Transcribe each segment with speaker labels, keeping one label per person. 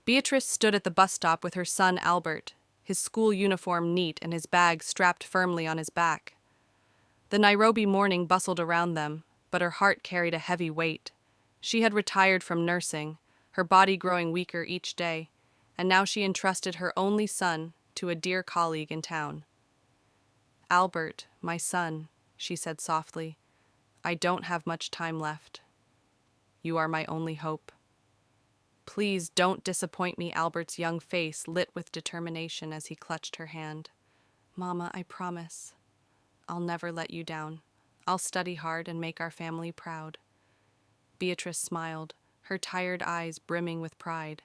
Speaker 1: Beatrice stood at the bus stop with her son Albert, his school uniform neat and his bag strapped firmly on his back. The Nairobi morning bustled around them, but her heart carried a heavy weight. She had retired from nursing, her body growing weaker each day, and now she entrusted her only son to a dear colleague in town. "Albert, my son," she said softly, "I don't have much time left. You are my only hope." "Please don't disappoint me," Albert's young face lit with determination as he clutched her hand. "Mama, I promise. I'll never let you down. I'll study hard and make our family proud." Beatrice smiled, her tired eyes brimming with pride.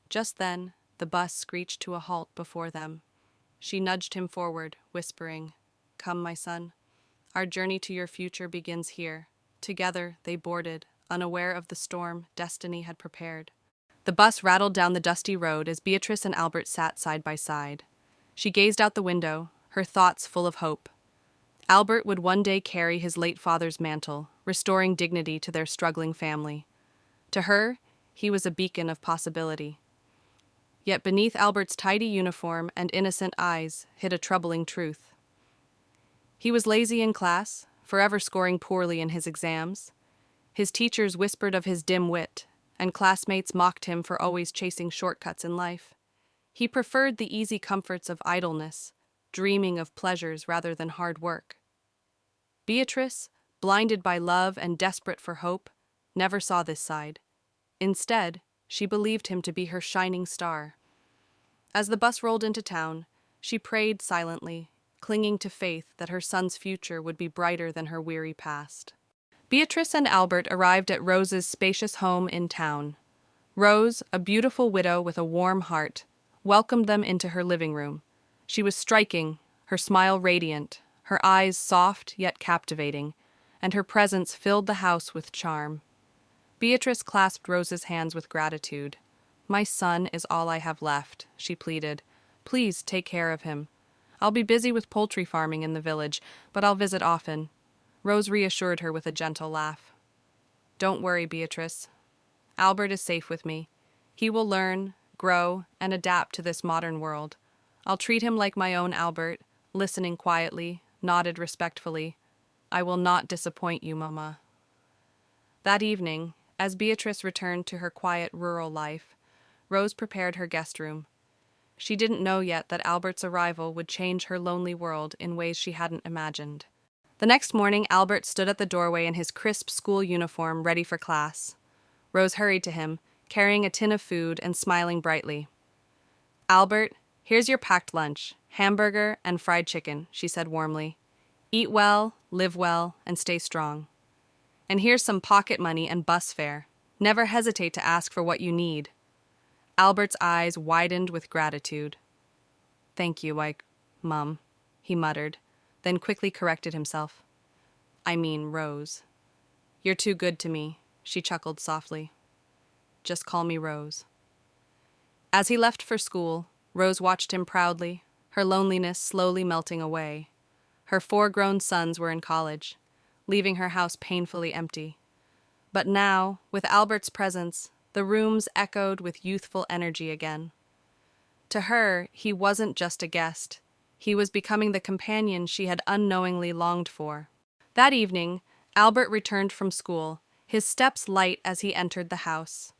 Speaker 1: Just then, the bus screeched to a halt before them. She nudged him forward, whispering, "Come, my son. Our journey to your future begins here." Together, they boarded, unaware of the storm destiny had prepared. The bus rattled down the dusty road as Beatrice and Albert sat side by side. She gazed out the window, her thoughts full of hope. Albert would one day carry his late father's mantle, restoring dignity to their struggling family. To her, he was a beacon of possibility. Yet beneath Albert's tidy uniform and innocent eyes hid a troubling truth. He was lazy in class, forever scoring poorly in his exams. His teachers whispered of his dim wit, and classmates mocked him for always chasing shortcuts in life. He preferred the easy comforts of idleness, dreaming of pleasures rather than hard work. Beatrice, blinded by love and desperate for hope, never saw this side. Instead, she believed him to be her shining star. As the bus rolled into town, she prayed silently, clinging to faith that her son's future would be brighter than her weary past. Beatrice and Albert arrived at Rose's spacious home in town. Rose, a beautiful widow with a warm heart, welcomed them into her living room. She was striking, her smile radiant, her eyes soft yet captivating, and her presence filled the house with charm. Beatrice clasped Rose's hands with gratitude. "My son is all I have left," she pleaded. "Please take care of him. I'll be busy with poultry farming in the village, but I'll visit often." Rose reassured her with a gentle laugh. "Don't worry, Beatrice. Albert is safe with me. He will learn, grow, and adapt to this modern world. I'll treat him like my own Albert," listening quietly, nodded respectfully. "I will not disappoint you, Mama." That evening, as Beatrice returned to her quiet rural life, Rose prepared her guest room. She didn't know yet that Albert's arrival would change her lonely world in ways she hadn't imagined. The next morning, Albert stood at the doorway in his crisp school uniform, ready for class. Rose hurried to him, carrying a tin of food and smiling brightly. "Albert, here's your packed lunch, hamburger and fried chicken," she said warmly. "Eat well, live well, and stay strong. And here's some pocket money and bus fare. Never hesitate to ask for what you need." Albert's eyes widened with gratitude. "Thank you, Mum," he muttered, then quickly corrected himself. "I mean Rose." "You're too good to me," she chuckled softly. "Just call me Rose." As he left for school, Rose watched him proudly, her loneliness slowly melting away. Her 4 grown sons were in college, leaving her house painfully empty. But now, with Albert's presence, the rooms echoed with youthful energy again. To her, he wasn't just a guest. He was becoming the companion she had unknowingly longed for. That evening, Albert returned from school, his steps light as he entered the house.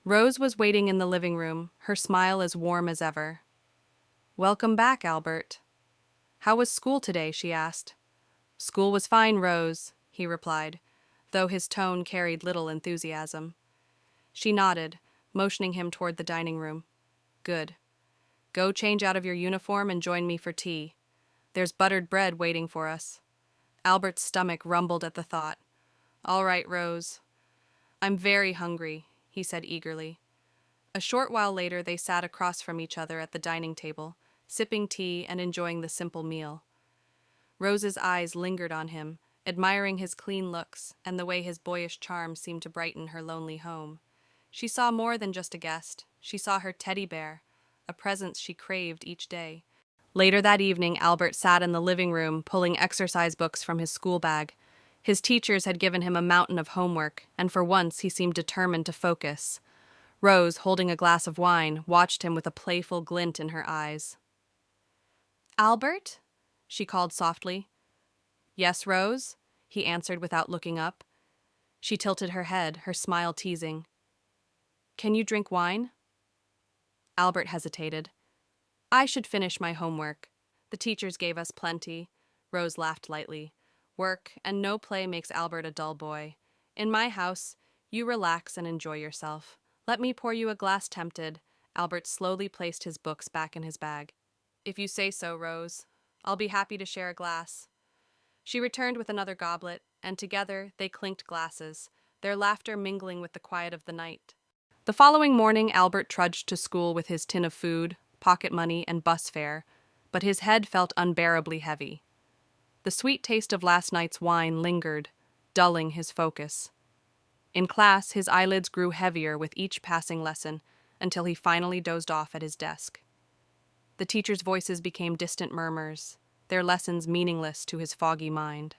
Speaker 1: Rose was waiting in the living room, her smile as warm as ever. "Welcome back, Albert." "How was school today?" she asked. "School was fine, Rose," he replied, though his tone carried little enthusiasm. She nodded, motioning him toward the dining room. "Good. Go change out of your uniform and join me for tea. There's buttered bread waiting for us." Albert's stomach rumbled at the thought. "All right, Rose." "I'm very hungry," he said eagerly. A short while later, they sat across from each other at the dining table, sipping tea and enjoying the simple meal. Rose's eyes lingered on him, admiring his clean looks and the way his boyish charm seemed to brighten her lonely home. She saw more than just a guest. She saw her teddy bear, a presence she craved each day. Later that evening, Albert sat in the living room, pulling exercise books from his school bag. His teachers had given him a mountain of homework, and for once he seemed determined to focus. Rose, holding a glass of wine, watched him with a playful glint in her eyes. "Albert?" she called softly. "Yes, Rose?" he answered without looking up. She tilted her head, her smile teasing. "Can you drink wine?" Albert hesitated. "I should finish my homework. The teachers gave us plenty." Rose laughed lightly. "Work and no play makes Albert a dull boy. In my house, you relax and enjoy yourself. Let me pour you a glass, tempted." Albert slowly placed his books back in his bag. "If you say so, Rose. I'll be happy to share a glass." She returned with another goblet, and together they clinked glasses, their laughter mingling with the quiet of the night. The following morning, Albert trudged to school with his tin of food, pocket money, and bus fare, but his head felt unbearably heavy. The sweet taste of last night's wine lingered, dulling his focus. In class, his eyelids grew heavier with each passing lesson, until he finally dozed off at his desk. The teachers' voices became distant murmurs, their lessons meaningless to his foggy mind.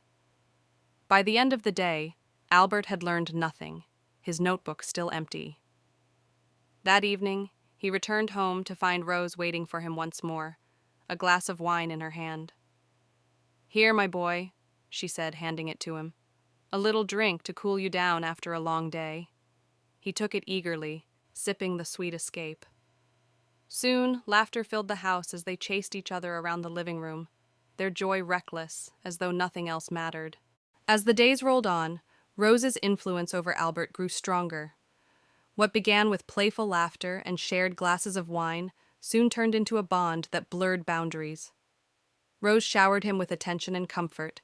Speaker 1: By the end of the day, Albert had learned nothing, his notebook still empty. That evening, he returned home to find Rose waiting for him once more, a glass of wine in her hand. "Here, my boy," she said, handing it to him. "A little drink to cool you down after a long day." He took it eagerly, sipping the sweet escape. Soon, laughter filled the house as they chased each other around the living room, their joy reckless, as though nothing else mattered. As the days rolled on, Rose's influence over Albert grew stronger. What began with playful laughter and shared glasses of wine soon turned into a bond that blurred boundaries. Rose showered him with attention and comfort,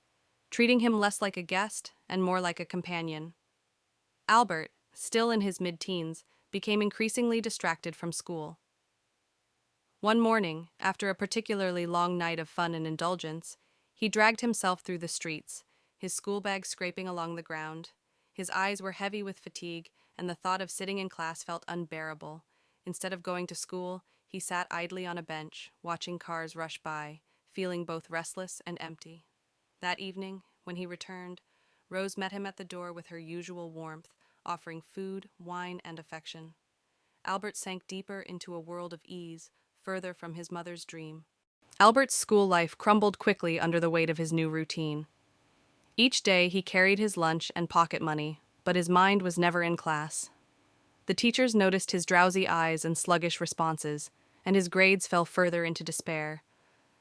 Speaker 1: treating him less like a guest and more like a companion. Albert, still in his mid-teens, became increasingly distracted from school. One morning, after a particularly long night of fun and indulgence, he dragged himself through the streets, his school bag scraping along the ground. His eyes were heavy with fatigue, and the thought of sitting in class felt unbearable. Instead of going to school, he sat idly on a bench, watching cars rush by, feeling both restless and empty. That evening, when he returned, Rose met him at the door with her usual warmth, offering food, wine, and affection. Albert sank deeper into a world of ease, further from his mother's dream. Albert's school life crumbled quickly under the weight of his new routine. Each day he carried his lunch and pocket money, but his mind was never in class. The teachers noticed his drowsy eyes and sluggish responses, and his grades fell further into despair.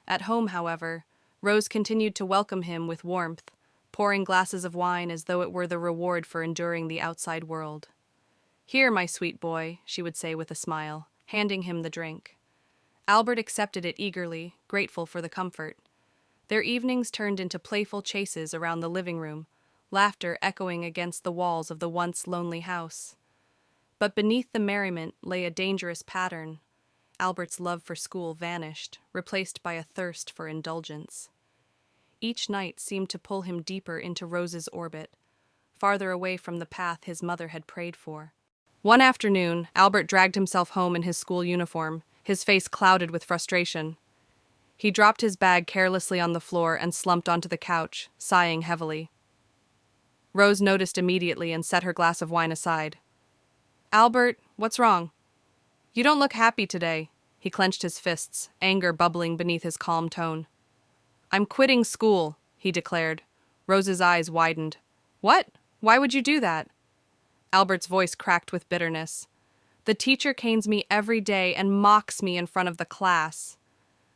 Speaker 1: At home, however, Rose continued to welcome him with warmth, pouring glasses of wine as though it were the reward for enduring the outside world. "Here, my sweet boy," she would say with a smile, handing him the drink. Albert accepted it eagerly, grateful for the comfort. Their evenings turned into playful chases around the living room, laughter echoing against the walls of the once lonely house. But beneath the merriment lay a dangerous pattern. Albert's love for school vanished, replaced by a thirst for indulgence. Each night seemed to pull him deeper into Rose's orbit, farther away from the path his mother had prayed for. One afternoon, Albert dragged himself home in his school uniform, his face clouded with frustration. He dropped his bag carelessly on the floor and slumped onto the couch, sighing heavily. Rose noticed immediately and set her glass of wine aside. "Albert, what's wrong?" "You don't look happy today." He clenched his fists, anger bubbling beneath his calm tone. "I'm quitting school," he declared. Rose's eyes widened. "What? Why would you do that?" Albert's voice cracked with bitterness. "The teacher canes me every day and mocks me in front of the class.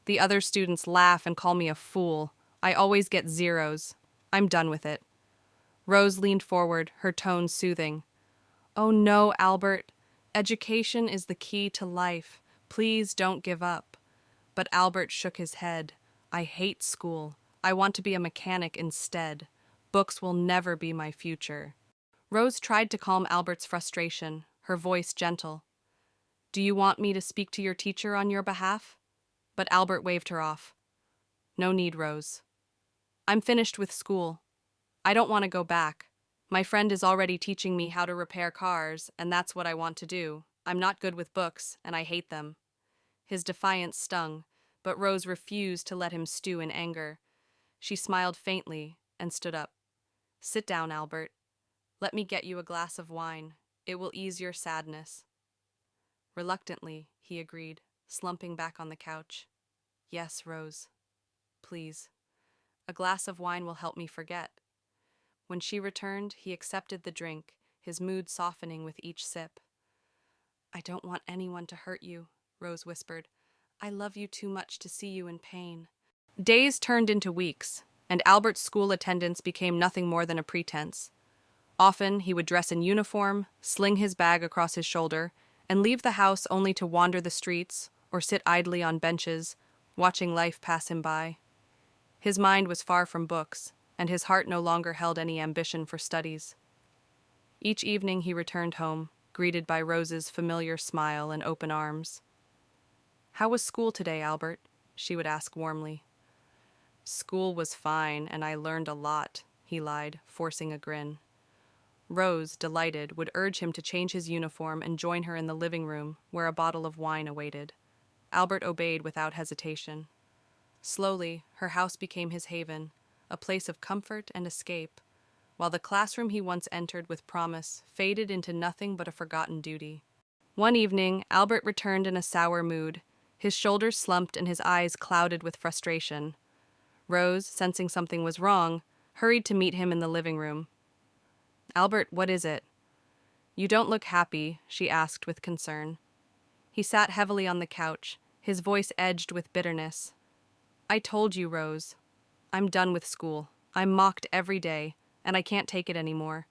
Speaker 1: The other students laugh and call me a fool. I always get zeros. I'm done with it." Rose leaned forward, her tone soothing. "Oh no, Albert. Education is the key to life. Please don't give up." But Albert shook his head. "I hate school. I want to be a mechanic instead. Books will never be my future." Rose tried to calm Albert's frustration, her voice gentle. "Do you want me to speak to your teacher on your behalf?" But Albert waved her off. "No need, Rose. I'm finished with school. I don't want to go back. My friend is already teaching me how to repair cars, and that's what I want to do. I'm not good with books, and I hate them." His defiance stung, but Rose refused to let him stew in anger. She smiled faintly and stood up. "Sit down, Albert. Let me get you a glass of wine. It will ease your sadness." Reluctantly, he agreed, slumping back on the couch. Yes, Rose. Please. A glass of wine will help me forget. When she returned, he accepted the drink, his mood softening with each sip. I don't want anyone to hurt you, Rose whispered. I love you too much to see you in pain. Days turned into weeks, and Albert's school attendance became nothing more than a pretense. Often he would dress in uniform, sling his bag across his shoulder, and leave the house only to wander the streets or sit idly on benches, watching life pass him by. His mind was far from books, and his heart no longer held any ambition for studies. Each evening he returned home, greeted by Rose's familiar smile and open arms. How was school today, Albert? She would ask warmly. School was fine, and I learned a lot, he lied, forcing a grin. Rose, delighted, would urge him to change his uniform and join her in the living room, where a bottle of wine awaited. Albert obeyed without hesitation. Slowly, her house became his haven, a place of comfort and escape, while the classroom he once entered with promise faded into nothing but a forgotten duty. One evening, Albert returned in a sour mood, his shoulders slumped and his eyes clouded with frustration. Rose, sensing something was wrong, hurried to meet him in the living room. Albert, what is it? You don't look happy, she asked with concern. He sat heavily on the couch, his voice edged with bitterness. I told you, Rose. I'm done with school. I'm mocked every day, and I can't take it anymore.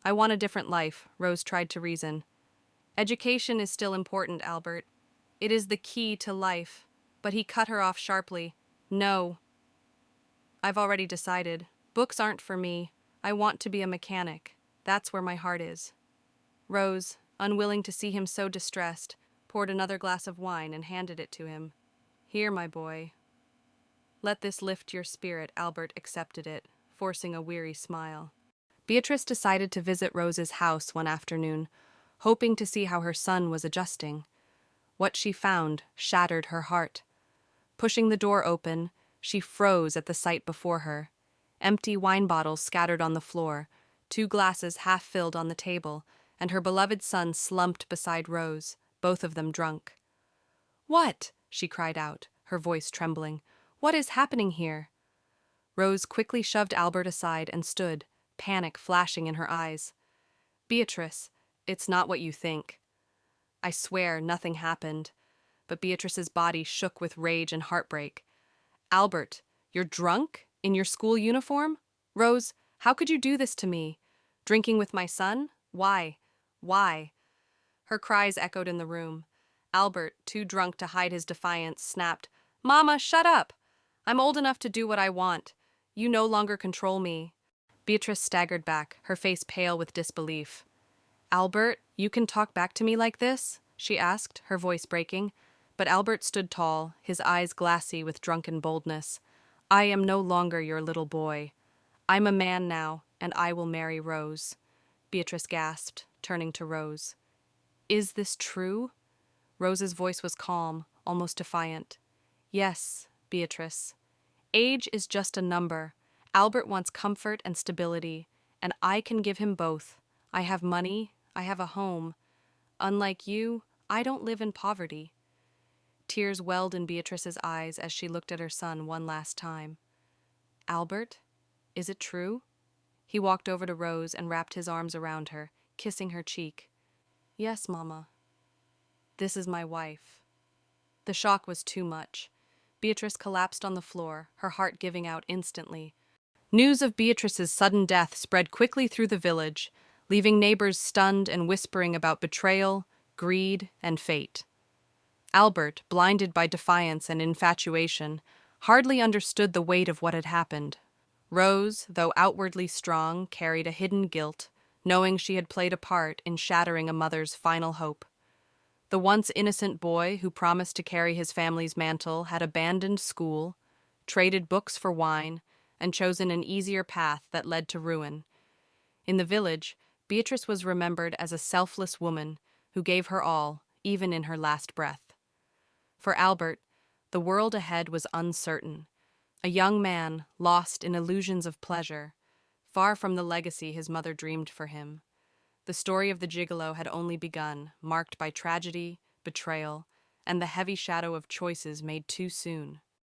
Speaker 1: I want a different life, Rose tried to reason. Education is still important, Albert. It is the key to life. But he cut her off sharply. No. I've already decided. Books aren't for me. I want to be a mechanic. That's where my heart is. Rose, unwilling to see him so distressed, poured another glass of wine and handed it to him. Here, my boy. Let this lift your spirit, Albert accepted it, forcing a weary smile. Beatrice decided to visit Rose's house one afternoon, hoping to see how her son was adjusting. What she found shattered her heart. Pushing the door open, she froze at the sight before her. Empty wine bottles scattered on the floor, 2 glasses half filled on the table, and her beloved son slumped beside Rose, both of them drunk. What? She cried out, her voice trembling. What is happening here? Rose quickly shoved Albert aside and stood, panic flashing in her eyes. Beatrice, it's not what you think. I swear nothing happened, but Beatrice's body shook with rage and heartbreak. Albert, you're drunk? In your school uniform? Rose, how could you do this to me? Drinking with my son? Why? Why? Her cries echoed in the room. Albert, too drunk to hide his defiance, snapped, Mama, shut up! I'm old enough to do what I want. You no longer control me. Beatrice staggered back, her face pale with disbelief. Albert, you can talk back to me like this? She asked, her voice breaking. But Albert stood tall, his eyes glassy with drunken boldness. I am no longer your little boy. I'm a man now, and I will marry Rose. Beatrice gasped, turning to Rose. Is this true? Rose's voice was calm, almost defiant. Yes, Beatrice. Age is just a number. Albert wants comfort and stability, and I can give him both. I have money, I have a home. Unlike you, I don't live in poverty. Tears welled in Beatrice's eyes as she looked at her son one last time. Albert, is it true? He walked over to Rose and wrapped his arms around her, kissing her cheek. Yes, Mama. This is my wife. The shock was too much. Beatrice collapsed on the floor, her heart giving out instantly. News of Beatrice's sudden death spread quickly through the village, leaving neighbors stunned and whispering about betrayal, greed, and fate. Albert, blinded by defiance and infatuation, hardly understood the weight of what had happened. Rose, though outwardly strong, carried a hidden guilt, knowing she had played a part in shattering a mother's final hope. The once innocent boy who promised to carry his family's mantle had abandoned school, traded books for wine, and chosen an easier path that led to ruin. In the village, Beatrice was remembered as a selfless woman who gave her all, even in her last breath. For Albert, the world ahead was uncertain, a young man lost in illusions of pleasure, far from the legacy his mother dreamed for him. The story of the gigolo had only begun, marked by tragedy, betrayal, and the heavy shadow of choices made too soon.